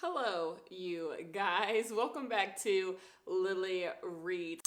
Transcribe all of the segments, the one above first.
Hello, you guys. Welcome back to Lily Reads.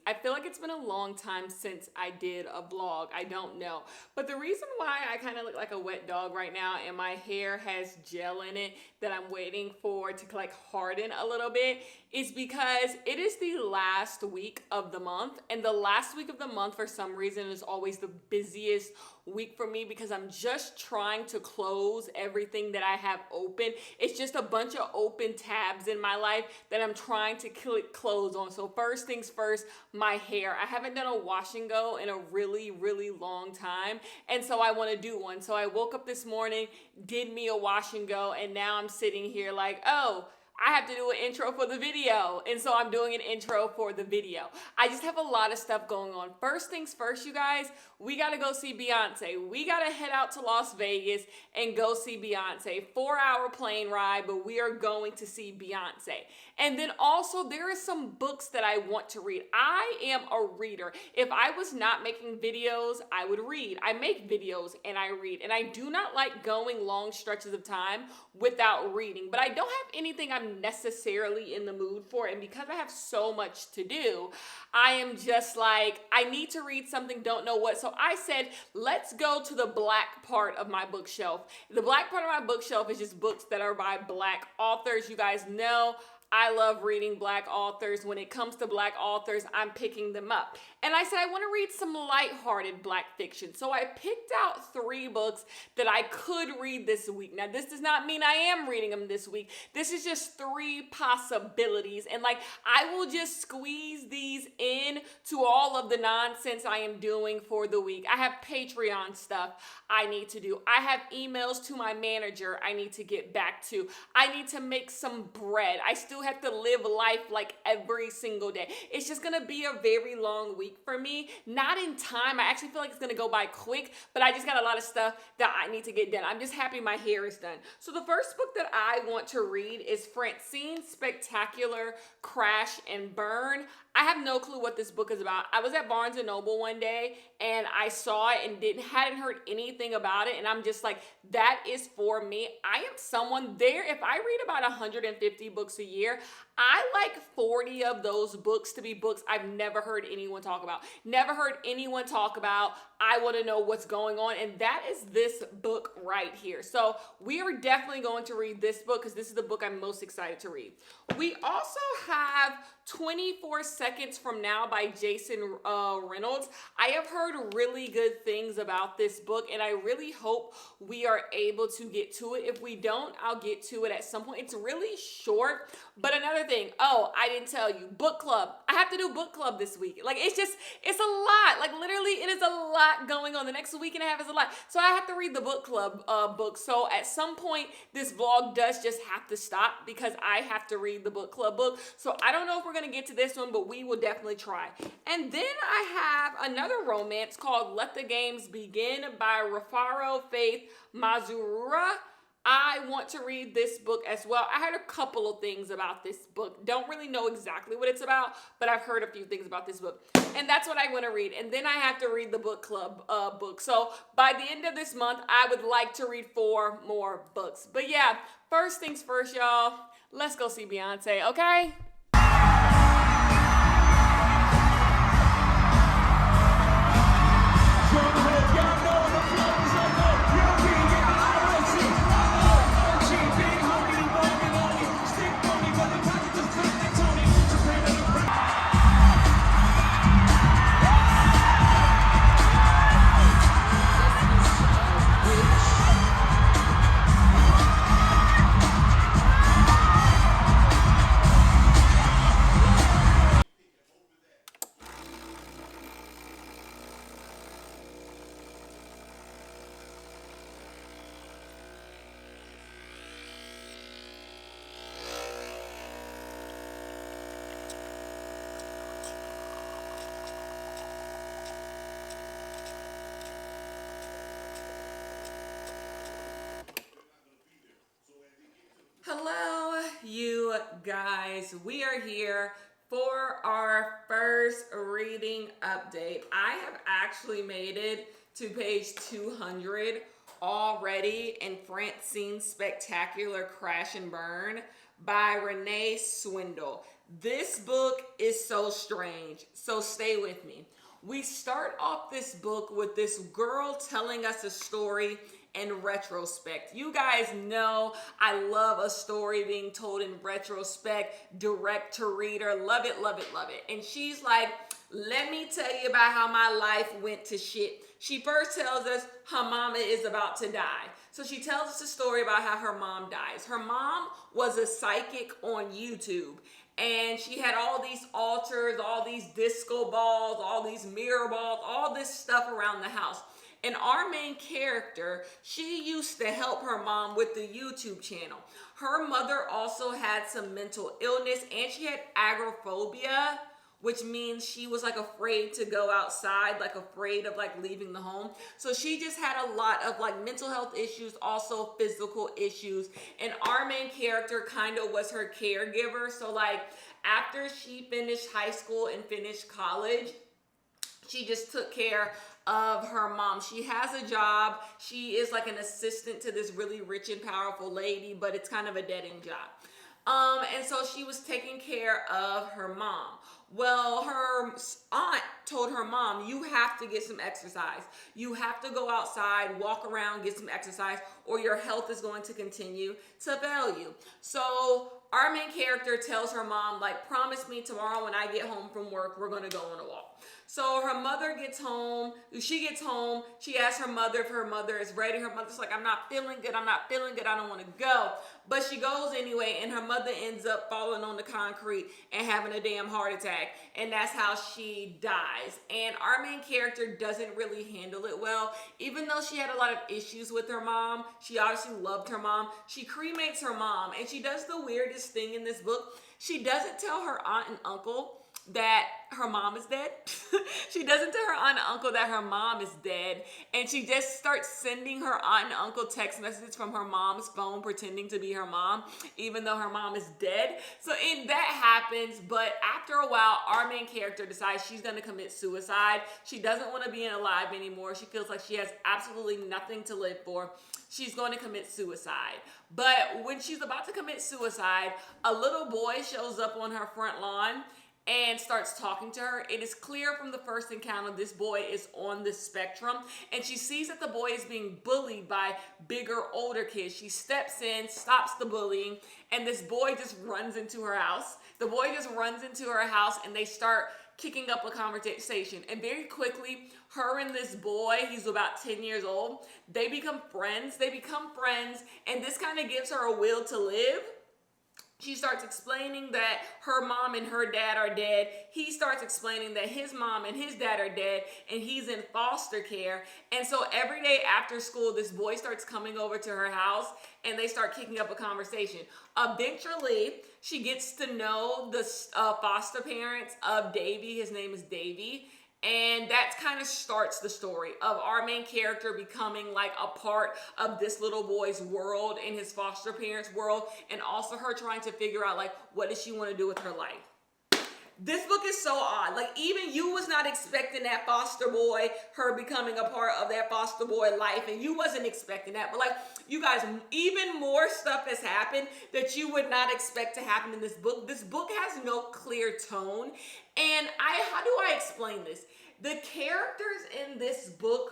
I feel like it's been a long time since I did a vlog. I don't know. But the reason why I kind of look like a wet dog right now and my hair has gel in it that I'm waiting for to like harden a little bit is because it is the last week of the month. And the last week of the month for some reason is always the busiest week for me because I'm just trying to close everything that I have open. It's just a bunch of open tabs in my life that I'm trying to close on. So first things first, my hair. I haven't done a wash and go in a really long time, and so I want to do one. So I woke up this morning, did me a wash and go, and now I'm sitting here like, oh, I have to do an intro for the video. And so I'm doing an intro for the video. I just have a lot of stuff going on. First things first, you guys, we got to go see Beyonce. We got to head out to Las Vegas and go see Beyonce. 4-hour plane ride, but we are going to see Beyonce. And then also there are some books that I want to read. I am a reader. If I was not making videos, I would read. I make videos and I read. And I do not like going long stretches of time without reading. But I don't have anything I'm necessarily in the mood for, and because I have so much to do, I am just like, I need to read something, don't know what. So I said, let's go to the black part of my bookshelf. The black part of my bookshelf is just books that are by black authors. You guys know I love reading black authors. When it comes to black authors, I'm picking them up. And I said, I want to read some lighthearted black fiction. So I picked out 3 books that I could read this week. Now, this does not mean I am reading them this week. This is just 3 possibilities. And like, I will just squeeze these in to all of the nonsense I am doing for the week. I have Patreon stuff I need to do. I have emails to my manager I need to get back to. I need to make some bread. I still have to live life like every single day. It's just gonna be a very long week for me. Not in time. I actually feel like it's gonna go by quick, but I just got a lot of stuff that I need to get done. I'm just happy my hair is done. So the first book that I want to read is Francine's Spectacular Crash and Burn. I have no clue what this book is about. I was at Barnes & Noble one day and I saw it and hadn't heard anything about it. And I'm just like, that is for me. I am someone there. If I read about 150 books a year, I like 40 of those books to be books I've never heard anyone talk about. Never heard anyone talk about. I want to know what's going on. And that is this book right here. So we are definitely going to read this book because this is the book I'm most excited to read. We also have 24 Seconds From Now by Jason Reynolds. I have heard really good things about this book and I really hope we are able to get to it. If we don't, I'll get to it at some point. It's really short, but another thing, oh, I didn't tell you, book club. I have to do book club this week. Like, it's a lot. Like, literally, it is a lot going on. The next week and a half is a lot. So I have to read the book club book. So at some point, this vlog does just have to stop because I have to read the book club book. So I don't know if we're going to get to this one, but we will definitely try. And then I have another romance called Let the Games Begin by Rafaro Faith Mazurura. I want to read this book as well. I heard a couple of things about this book. Don't really know exactly what it's about, but I've heard a few things about this book. And that's what I want to read. And then I have to read the book club book. So by the end of this month, I would like to read 4 more books. But yeah, first things first, y'all. Let's go see Beyonce, okay? Hello, you guys. We are here for our first reading update. I have actually made it to page 200 Already in Francine's Spectacular Crash and Burn by Renee Swindle. This book is so strange, so stay with me. We start off this book with this girl telling us a story in retrospect. You guys know I love a story being told in retrospect, direct to reader. Love it, love it, love it. And she's like, let me tell you about how my life went to shit. She first tells us her mama is about to die. So she tells us a story about how her mom dies. Her mom was a psychic on YouTube. And she had all these altars, all these disco balls, all these mirror balls, all this stuff around the house. And our main character, she used to help her mom with the YouTube channel. Her mother also had some mental illness and she had agoraphobia, which means she was like afraid to go outside, like afraid of like leaving the home. So she just had a lot of like mental health issues, also physical issues. And our main character kind of was her caregiver. So like after she finished high school and finished college, she just took care of her mom. She has a job. She is like an assistant to this really rich and powerful lady, but it's kind of a dead-end job. And so she was taking care of her mom. Well, her aunt told her mom, you have to get some exercise. You have to go outside, walk around, get some exercise, or your health is going to continue to fail you. So our main character tells her mom, like, promise me tomorrow when I get home from work, we're going to go on a walk. So her mother gets home. She gets home. She asks her mother if her mother is ready. Her mother's like, I'm not feeling good. I'm not feeling good. I don't want to go. But she goes anyway, and her mother ends up falling on the concrete and having a damn heart attack. And that's how she dies. And our main character doesn't really handle it well. Even though she had a lot of issues with her mom, she obviously loved her mom. She cremates her mom, and she does the weirdest thing in this book. She doesn't tell her aunt and uncle that her mom is dead. She doesn't tell her aunt and uncle that her mom is dead. And she just starts sending her aunt and uncle text messages from her mom's phone pretending to be her mom, even though her mom is dead. So that happens. But after a while, our main character decides she's going to commit suicide. She doesn't want to be alive anymore. She feels like she has absolutely nothing to live for. She's going to commit suicide. But when she's about to commit suicide, a little boy shows up on her front lawn and starts talking to her. It is clear from the first encounter this boy is on the spectrum, and she sees that the boy is being bullied by bigger, older kids. She steps in, stops the bullying, and this boy just runs into her house. The boy just runs into her house, and they start kicking up a conversation. And very quickly, her and this boy, he's about 10 years old, they become friends. And this kind of gives her a will to live. She starts explaining that her mom and her dad are dead. He starts explaining that his mom and his dad are dead and he's in foster care. And so every day after school, this boy starts coming over to her house and they start kicking up a conversation. Eventually, she gets to know the foster parents of Davy. His name is Davy. And that kind of starts the story of our main character becoming like a part of this little boy's world and his foster parents' world, and also her trying to figure out like what does she want to do with her life. This book is so odd. Like even you was not expecting that foster boy, her becoming a part of that foster boy life, and you wasn't expecting that. But like you guys, even more stuff has happened that you would not expect to happen in this book. This book has no clear tone. And how do I explain this? The characters in this book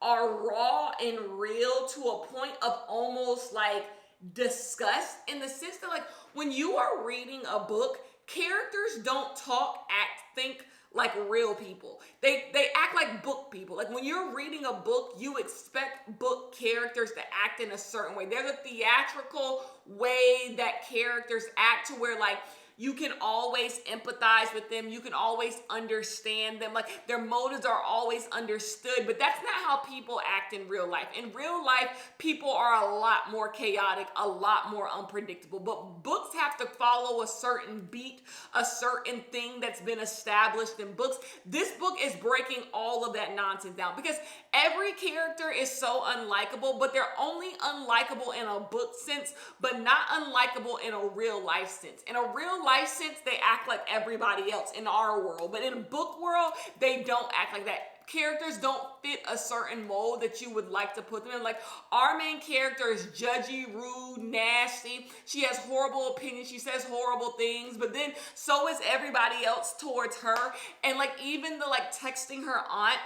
are raw and real to a point of almost like disgust, in the sense that like when you are reading a book, characters don't talk, act, think like real people. They act like book people. Like when you're reading a book, you expect book characters to act in a certain way. There's a theatrical way that characters act to where like you can always empathize with them. You can always understand them. Like their motives are always understood, but that's not how people act in real life. In real life, people are a lot more chaotic, a lot more unpredictable, but books have to follow a certain beat, a certain thing that's been established in books. This book is breaking all of that nonsense down because every character is so unlikable, but they're only unlikable in a book sense, but not unlikable in a real life sense. In a real life sense, they act like everybody else in our world, but in a book world, they don't act like that. characters don't fit a certain mold that you would like to put them in. Like, our main character is judgy, rude, nasty. She has horrible opinions. She says horrible things, but then so is everybody else towards her. And like, even the like texting her aunt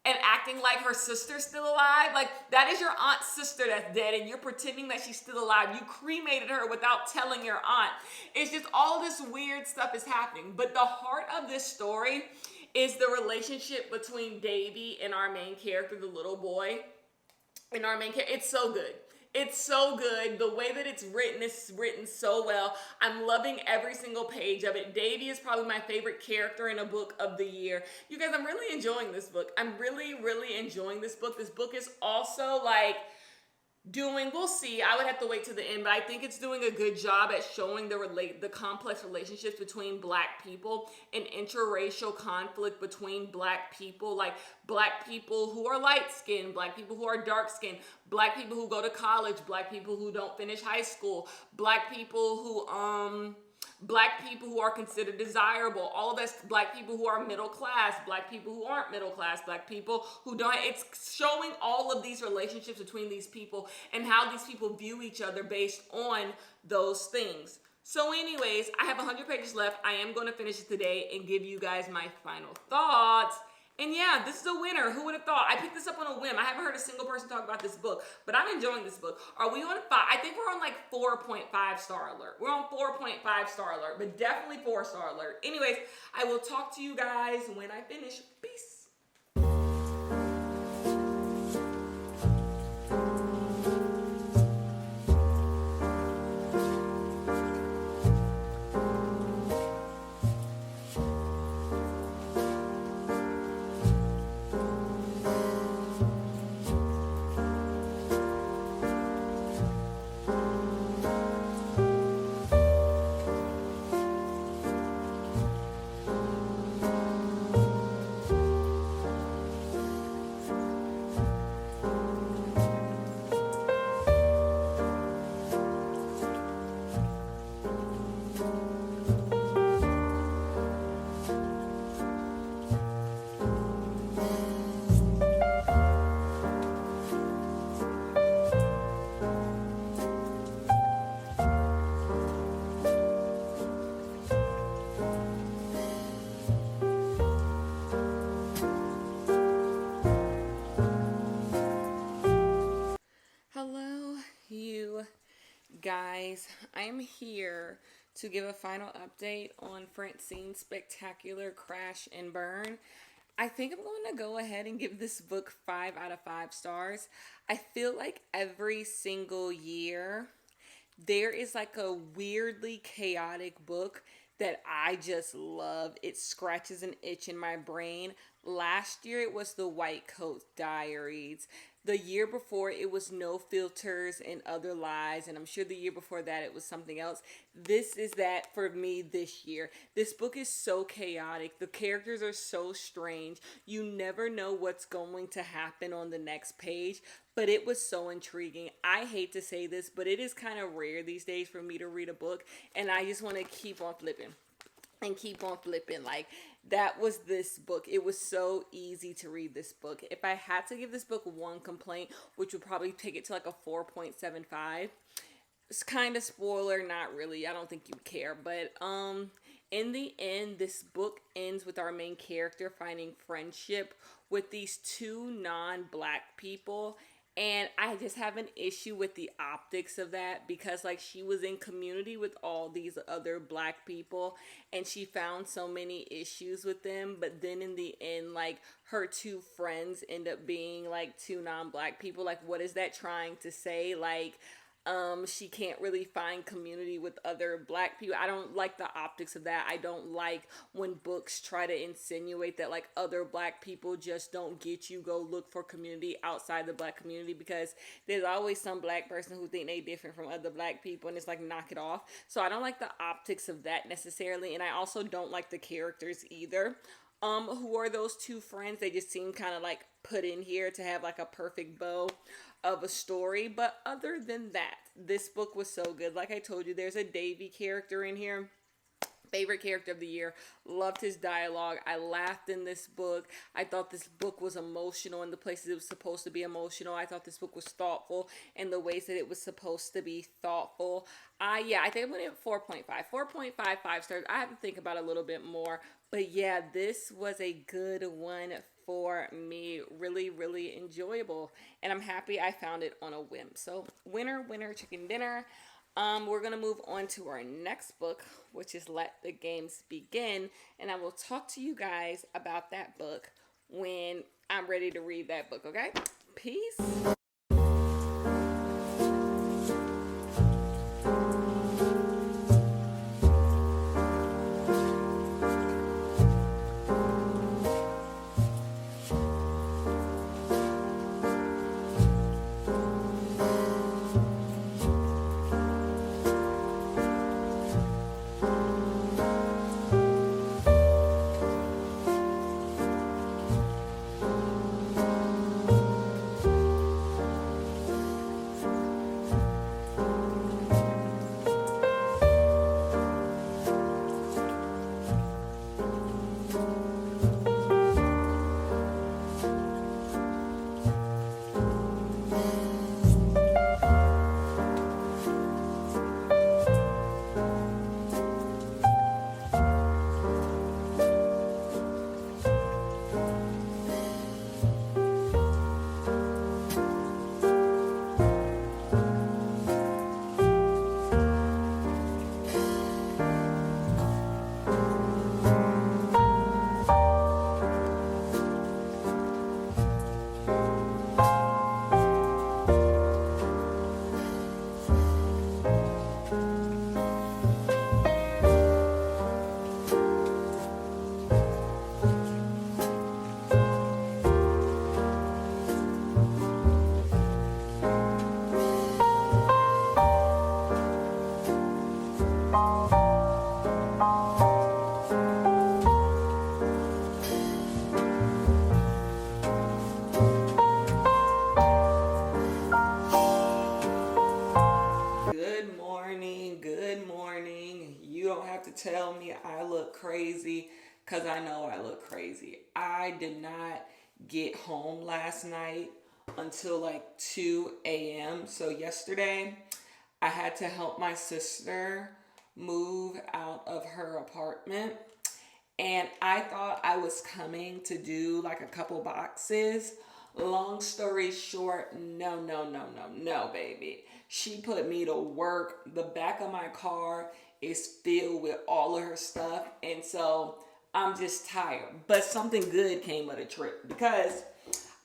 and acting like her sister's still alive. Like, that is your aunt's sister that's dead, and you're pretending that she's still alive. You cremated her without telling your aunt. It's just all this weird stuff is happening. But the heart of this story is the relationship between Davy and our main character, the little boy. And our main character, it's so good. It's so good. The way that it's written so well. I'm loving every single page of it. Davy is probably my favorite character in a book of the year. You guys, I'm really enjoying this book. I'm really, really enjoying this book. This book is also like we'll see. I would have to wait to the end, but I think it's doing a good job at showing the complex relationships between Black people and interracial conflict between Black people, like Black people who are light-skinned, Black people who are dark-skinned, Black people who go to college, Black people who don't finish high school, Black people who are considered desirable, all of this, Black people who are middle class, Black people who aren't middle class, Black people who don't. It's showing all of these relationships between these people and how these people view each other based on those things. So anyways, I have 100 pages left. I am going to finish it today and give you guys my final thoughts. And yeah, this is a winner. Who would have thought? I picked this up on a whim. I haven't heard a single person talk about this book, but I'm enjoying this book. Are we on 5? I think we're on like 4.5 star alert. We're on 4.5 star alert, but definitely 4-star alert. Anyways, I will talk to you guys when I finish. Peace. Guys, I'm here to give a final update on Francine's Spectacular Crash and Burn. I think I'm going to go ahead and give this book 5 out of 5 stars. I feel like every single year there is like a weirdly chaotic book that I just love. It scratches an itch in my brain. Last year it was the White Coat Diaries. The year before it was No Filters and Other Lies, and I'm sure the year before that it was something else. This is that for me this year. This book is so chaotic. The characters are so strange. You never know what's going to happen on the next page, but it was so intriguing. I hate to say this, but it is kind of rare these days for me to read a book, and I just want to keep on flipping and keep on flipping. Like, that was this book. It was so easy to read this book. If I had to give this book one complaint, which would probably take it to like a 4.75, it's kind of spoiler, not really. I don't think you care, but in the end, this book ends with our main character finding friendship with these 2 non-Black people. And I just have an issue with the optics of that, because like, she was in community with all these other Black people and she found so many issues with them. But then in the end, like, her 2 friends end up being like 2 non-Black people. Like, what is that trying to say? Like, she can't really find community with other Black people. I don't like the optics of that. I don't like when books try to insinuate that like other Black people just don't get you. Go look for community outside the Black community, because there's always some Black person who think they different from other Black people, and it's like, knock it off. So I don't like the optics of that necessarily, and I also don't like the characters either. Who are those 2 friends? They just seem kind of like put in here to have like a perfect bow of a story. But other than that, this book was so good. Like I told you, there's a Davy character in here Favorite character of the year. Loved his dialogue. I laughed in this book. I thought this book was emotional in the places it was supposed to be emotional. I thought this book was thoughtful in the ways that it was supposed to be thoughtful. I think I'm gonna give it 4.5. 4.55 stars. I have to think about it a little bit more. But yeah, this was a good one for me. Really, really enjoyable. And I'm happy I found it on a whim. So winner, winner, chicken dinner. We're going to move on to our next book, which is Let the Games Begin. And I will talk to you guys about that book when I'm ready to read that book, okay? Peace. Good morning. Good morning. You don't have to tell me I look crazy because I know I look crazy. I did not get home last night until like 2 a.m. So yesterday I had to help my sister move out of her apartment. And I thought I was coming to do like a couple boxes. Long story short, no, baby. She put me to work. The back of my car is filled with all of her stuff. And so I'm just tired. But something good came of the trip because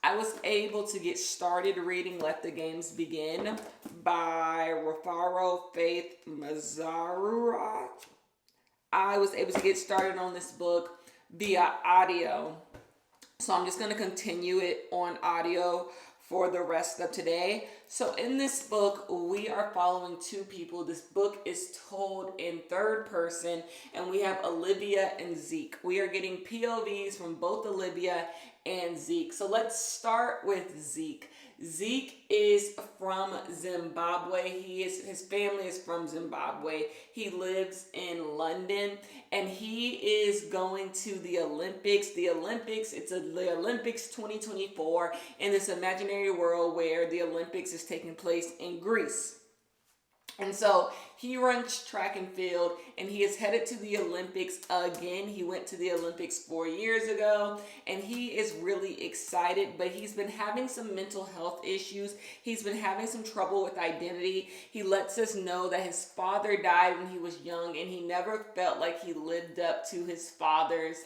I was able to get started reading Let the Games Begin by Rafaro Faith Mazarura. I was able to get started on this book via audio. So I'm just going to continue it on audio for the rest of today. So in this book, we are following two people. This book is told in third person, and we have Olivia and Zeke. We are getting POVs from both Olivia and Zeke. So let's start with Zeke. Zeke is from Zimbabwe. His family is from Zimbabwe. He lives in London and he is going to the Olympics. The Olympics 2024 in this imaginary world where the Olympics is taking place in Greece. And so he runs track and field and he is headed to the Olympics again. He went to the Olympics 4 years ago and he is really excited, but he's been having some mental health issues. He's been having some trouble with identity. He lets us know that his father died when he was young and he never felt like he lived up to his father's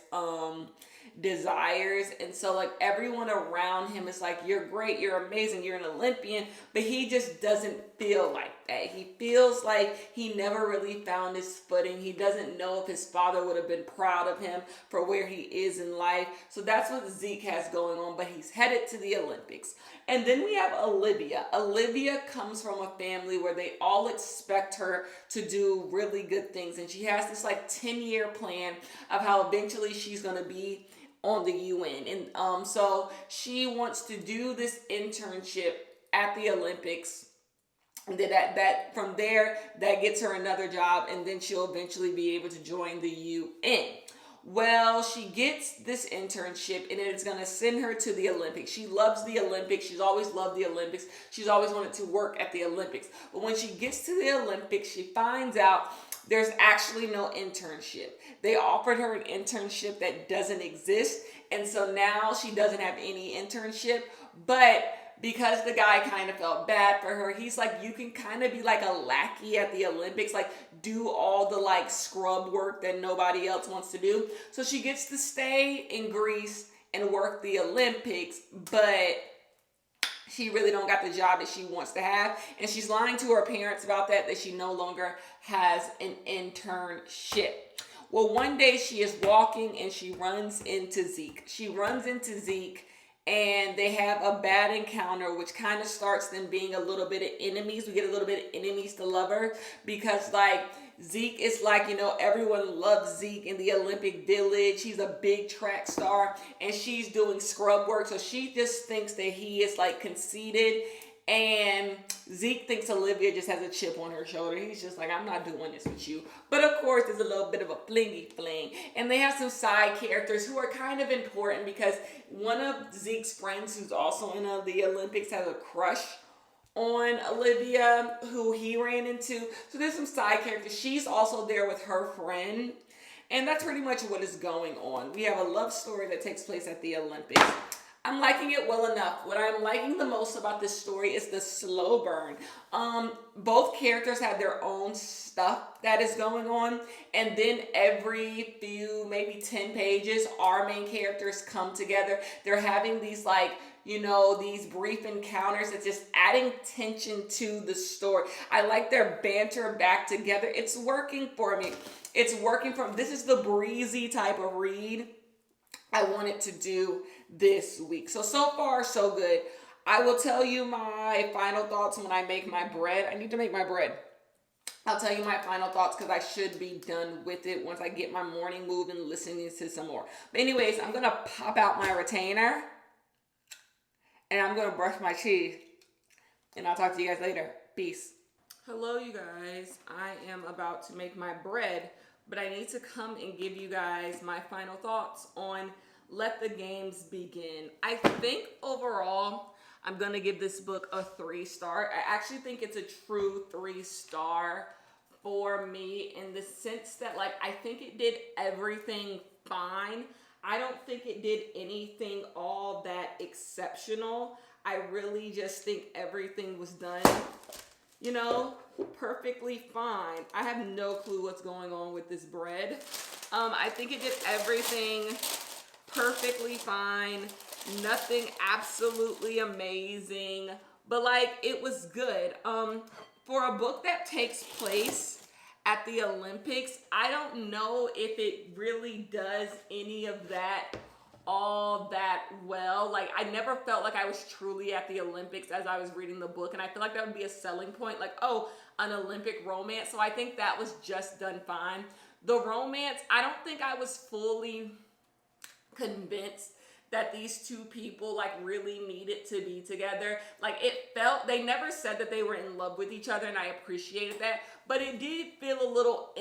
desires. And so like everyone around him is like, you're great, you're amazing, you're an Olympian, but he just doesn't feel like that. He feels like he never really found his footing. He doesn't know if his father would have been proud of him for where he is in life. So that's what Zeke has going on, but he's headed to the Olympics. And then we have Olivia. Olivia comes from a family where they all expect her to do really good things. And she has this like 10-year plan of how eventually she's going to be on the UN. And so she wants to do this internship at the Olympics And then that from there, that gets her another job, and then she'll eventually be able to join the UN. Well, she gets this internship, and it's going to send her to the Olympics. She loves the Olympics. She's always loved the Olympics. She's always wanted to work at the Olympics. But when she gets to the Olympics, she finds out there's actually no internship. They offered her an internship that doesn't exist, and so now she doesn't have any internship. But because the guy kind of felt bad for her, he's like, you can kind of be like a lackey at the Olympics, like do all the like scrub work that nobody else wants to do. So she gets to stay in Greece and work the Olympics, but she really don't got the job that she wants to have. And she's lying to her parents about that she no longer has an internship. Well, one day she is walking and she runs into Zeke. And they have a bad encounter, which kind of starts them being a little bit of enemies. We get a little bit of enemies to lover, because like Zeke is like, everyone loves Zeke in the Olympic Village. He's a big track star, and she's doing scrub work. So she just thinks that he is like conceited. And Zeke thinks Olivia just has a chip on her shoulder. He's just like, I'm not doing this with you. But of course, there's a little bit of a flingy fling. And they have some side characters who are kind of important, because one of Zeke's friends, who's also in the Olympics, has a crush on Olivia, who he ran into. So there's some side characters. She's also there with her friend. And that's pretty much what is going on. We have a love story that takes place at the Olympics. I'm liking it well enough. What I'm liking the most about this story is the slow burn. Both characters have their own stuff that is going on, and then every few, maybe 10 pages, our main characters come together. They're having these these brief encounters. It's just adding tension to the story. I like their banter back together. It's working for me. This is the breezy type of read I wanted to do this week. So far, so good. I will tell you my final thoughts when I make my bread. I need to make my bread. I'll tell you my final thoughts, because I should be done with it once I get my morning moving, listening to some more. But anyways, I'm going to pop out my retainer, and I'm going to brush my teeth, and I'll talk to you guys later. Peace. Hello, you guys. I am about to make my bread, but I need to come and give you guys my final thoughts on Let the Games Begin. I think overall, I'm going to give this book a 3-star. I actually think it's a true 3-star for me, in the sense that, I think it did everything fine. I don't think it did anything all that exceptional. I really just think everything was done, perfectly fine. I have no clue what's going on with this bread. I think it did everything perfectly fine. Nothing absolutely amazing, but it was good. For a book that takes place at the Olympics, I don't know if it really does any of that all that well. I never felt like I was truly at the Olympics as I was reading the book, and I feel like that would be a selling point, an Olympic romance. So I think that was just done fine. The romance, I don't think I was fully convinced that these two people really needed to be together. They never said that they were in love with each other, and I appreciated that, but it did feel a little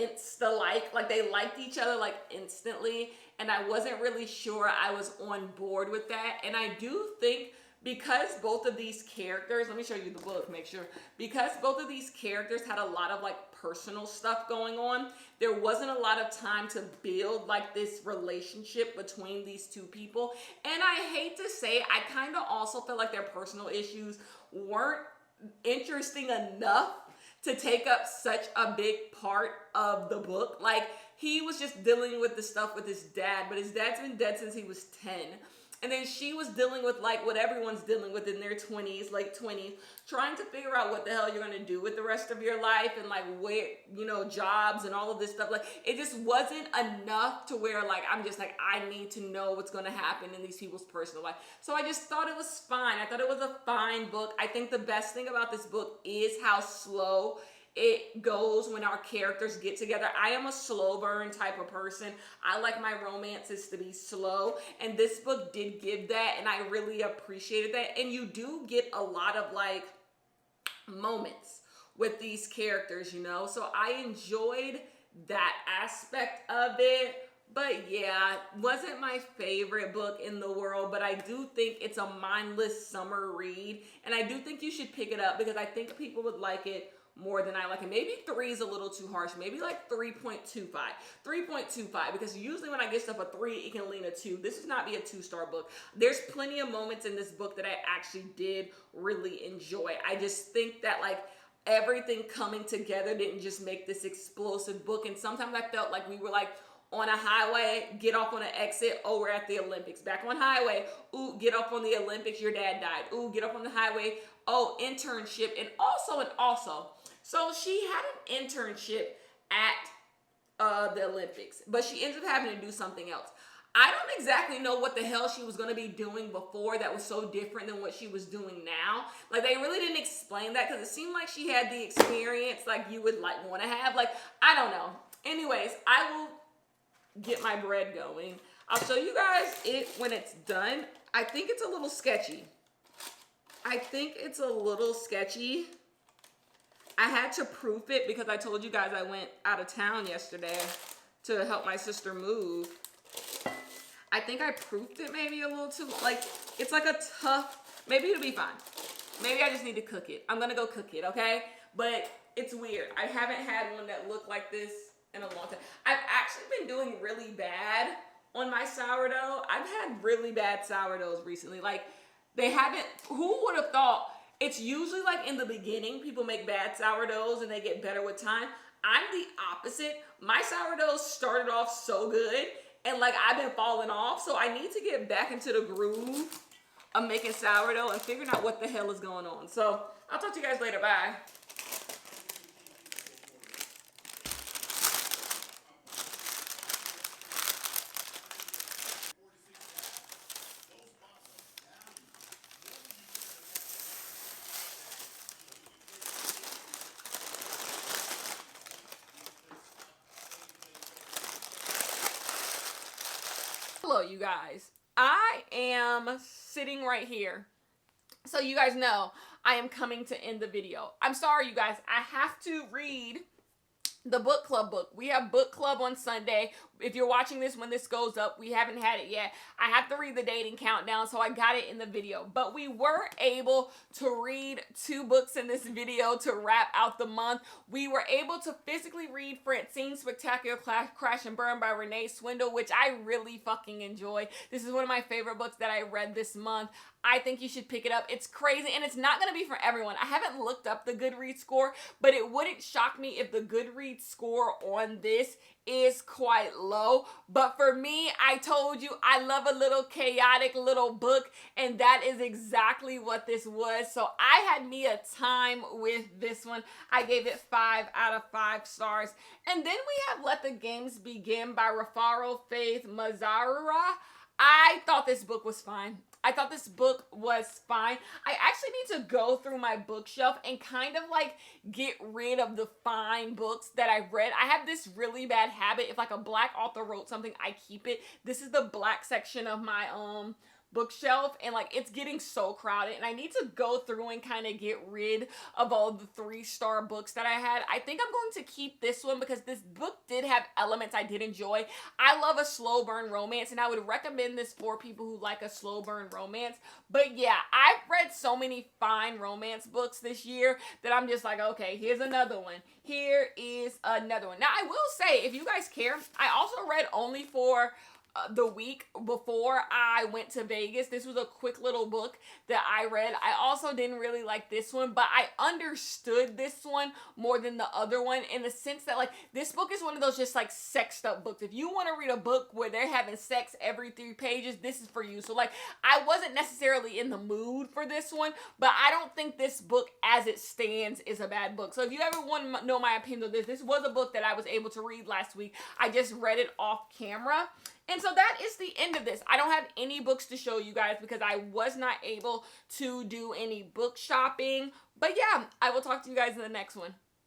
like they liked each other instantly, and I wasn't really sure I was on board with that. And I do think, because both of these characters, let me show you the book, make sure, because both of these characters had a lot of personal stuff going on, there wasn't a lot of time to build this relationship between these two people. And I hate to say, I kind of also felt like their personal issues weren't interesting enough to take up such a big part of the book. He was just dealing with the stuff with his dad, but his dad's been dead since he was 10. And then she was dealing with what everyone's dealing with in their 20s, late 20s, trying to figure out what the hell you're going to do with the rest of your life, and where, jobs and all of this stuff. It just wasn't enough to where I'm just I need to know what's going to happen in these people's personal life. So I just thought it was fine. I thought it was a fine book. I think the best thing about this book is how slow it goes when our characters get together. I am a slow burn type of person. I like my romances to be slow, and this book did give that, and I really appreciated that. And you do get a lot of moments with these characters, you know? So I enjoyed that aspect of it. But yeah, wasn't my favorite book in the world, but I do think it's a mindless summer read. And I do think you should pick it up because I think people would like it more than I like it. Maybe 3 is a little too harsh. Maybe like 3.25. 3.25, because usually when I get stuff a 3, it can lean a 2. This would not be a 2-star book. There's plenty of moments in this book that I actually did really enjoy. I just think that like everything coming together didn't just make this explosive book. And sometimes I felt like we were like on a highway, get off on an exit, oh, we're at the Olympics. Back on highway, ooh, get off on the Olympics, your dad died. Ooh, get off on the highway, oh, internship. And also, so she had an internship at the Olympics, but she ended up having to do something else. I don't exactly know what the hell she was going to be doing before that was so different than what she was doing now. Like, they really didn't explain that because it seemed like she had the experience like you would like want to have. Like, I don't know. Anyways, I will get my bread going. I'll show you guys it when it's done. I think it's a little sketchy. I had to proof it because I told you guys I went out of town yesterday to help my sister move. I think I proofed it maybe a little too, like, it's like a tough, maybe it'll be fine. Maybe I just need to cook it. I'm gonna go cook it, okay? But it's weird. I haven't had one that looked like this in a long time. I've actually been doing really bad on my sourdough. I've had really bad sourdoughs recently. Like, they haven't, who would have thought? It's usually like in the beginning, people make bad sourdoughs and they get better with time. I'm the opposite. My sourdoughs started off so good and like I've been falling off. So I need to get back into the groove of making sourdough and figuring out what the hell is going on. So I'll talk to you guys later. Bye. Hello, you guys. I am sitting right here. So you guys know I am coming to end the video. I'm sorry, you guys. I have to read the book club book. We have book club on Sunday. If you're watching this when this goes up, we haven't had it yet. I have to read the dating countdown, so I got it in the video. But we were able to read 2 books in this video to wrap out the month. We were able to physically read Francine's Spectacular Crash and Burn by Renee Swindle, which I really fucking enjoy. This is one of my favorite books that I read this month. I think you should pick it up. It's crazy, and it's not going to be for everyone. I haven't looked up the Goodreads score, but it wouldn't shock me if the Goodreads score on this is quite low. But for me, I told you I love a little chaotic little book, and that is exactly what this was. So I had me a time with this one. I gave it 5 out of 5 stars. And then we have Let the Games Begin by Rafaro Faith Mazarura. I thought this book was fine. I actually need to go through my bookshelf and kind of like get rid of the fine books that I've read. I have this really bad habit. If like a black author wrote something, I keep it. This is the black section of my bookshelf, and like it's getting so crowded, and I need to go through and kind of get rid of all the 3-star books that I had. I think I'm going to keep this one because this book did have elements I did enjoy. I love a slow burn romance, and I would recommend this for people who like a slow burn romance. But yeah, I've read so many fine romance books this year that I'm just like, okay, here's another one. Here is another one. Now I will say, if you guys care, I also read Only for the week before I went to Vegas. This was a quick little book that I read. I also didn't really like this one, but I understood this one more than the other one in the sense that like this book is one of those just like sexed up books. If you want to read a book where they're having sex every 3 pages, this is for you. So like I wasn't necessarily in the mood for this one, but I don't think this book as it stands is a bad book. So if you ever want to know my opinion of this was a book that I was able to read last week. I just read it off camera. And so that is the end of this. I don't have any books to show you guys because I was not able to do any book shopping. But yeah, I will talk to you guys in the next one.